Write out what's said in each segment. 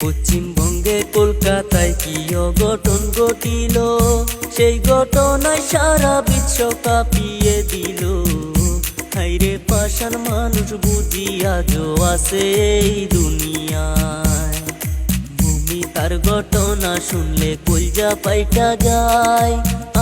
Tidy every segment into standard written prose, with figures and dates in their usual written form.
পশ্চিমবঙ্গে কলকাতায় কি অঘটন ঘটিল, সেই ঘটনায় সারা বিশ্ব কাঁপিয়ে দিল। হাইরে পাষাণ মানুষ বুঝি আজও আছে এই দুনিয়ায়। ভূমি তার ঘটনা শুনলে কলজা পাইটা যায়।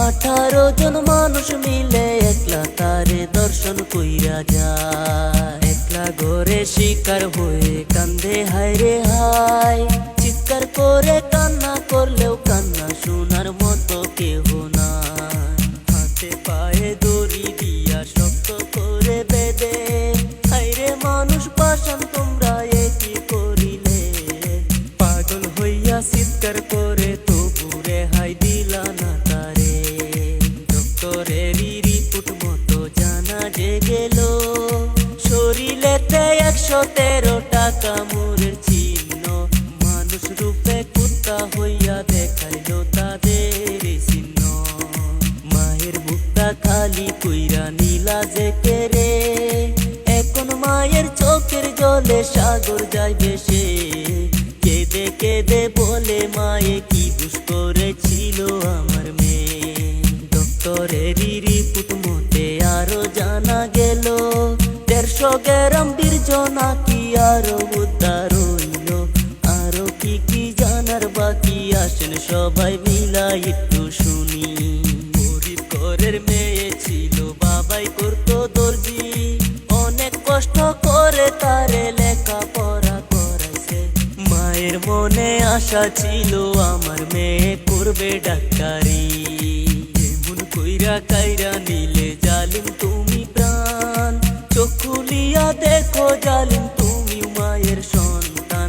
18 জন মানুষ মিলে একলা তারে দর্শন কইরা যায়। একলা ঘরে শিকার হয়ে কান্দে হায়রে হায়। চিৎকার করে কান্না করলেও কান্না শোনার মতো কেহ নাই। হাতে পায়ে দড়ি দিয়া শক্ত করে বেঁধে, হায়রে মানুষ পাষাণ তোমরা এ কি করিলে। পাগল হইয়া চিৎকার করে তবু রেহাই দিলা না তারে। ডক্টরেরই রিপোর্ট মতো জানা যে গেল, শরীরেতে 113 টাকা মুরের চিহ্ন। মানুষ রূপে কুত্তা হইয়া দেখাইল তাদের চিহ্ন। মায়ের বুকটা খালি কইরা নীলা যে কেরে, এখন মায়ের চোখের জলে সাগর যাইবে সে। কেঁদে কেঁদে বলে মায়ে কি দুষ করেছিল আমার মেয়ে। ডক্টরেরই রিপোর্ট মতে আরো জানা গেল, 150 গ্রাম বীর্য নাকি আরো উদ্ধার হইল। আরো কি কি জানার বাকি, আসেন সবাই মিলা একটু শুনি। গরিব ঘরের মেয়ে ছিল, বাবাই করতো দর্জি। অনেক কষ্ট করে তারে লেখাপড়া করাইছে। মায়ের মনে আশা ছিল আমার মেয়ে করবে ডাক্তারি। এমন কইরা কাইরা নিলে জালিম তুমি প্রাণ। চোখ খুলিয়া দেখো জালিম তুমি মায়ের সন্তান।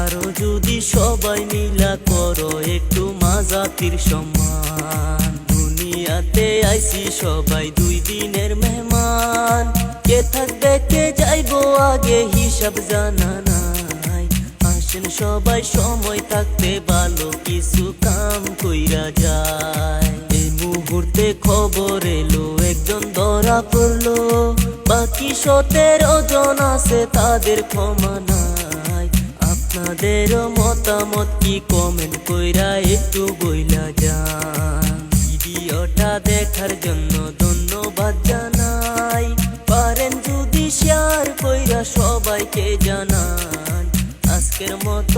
আরো যদি সবাই মিলা করো একটু মা জাতির সম্মান। দুনিয়াতে আইছি সবাই 2 দিনের মেহমান। কে থাকবে কে যাইবো আগে হিসাব জানা নাই। আসেন সবাই সময় থাকতে ভালো কিছু কাম কইরা যায়। এই মুহূর্তে খবর এলো একজন ধরা পড়লো, বাকি 17 জন আছে তাদের ক্ষমা নাই। আপনাদের মতামত কি কমেন্ট কইরা একটু বইলা যান। ভিডিওটা দেখার জন্য ধন্যবাদ জানাই। পারেন যদি শেয়ার কইরা সবাইকে জানান। আজকের মতো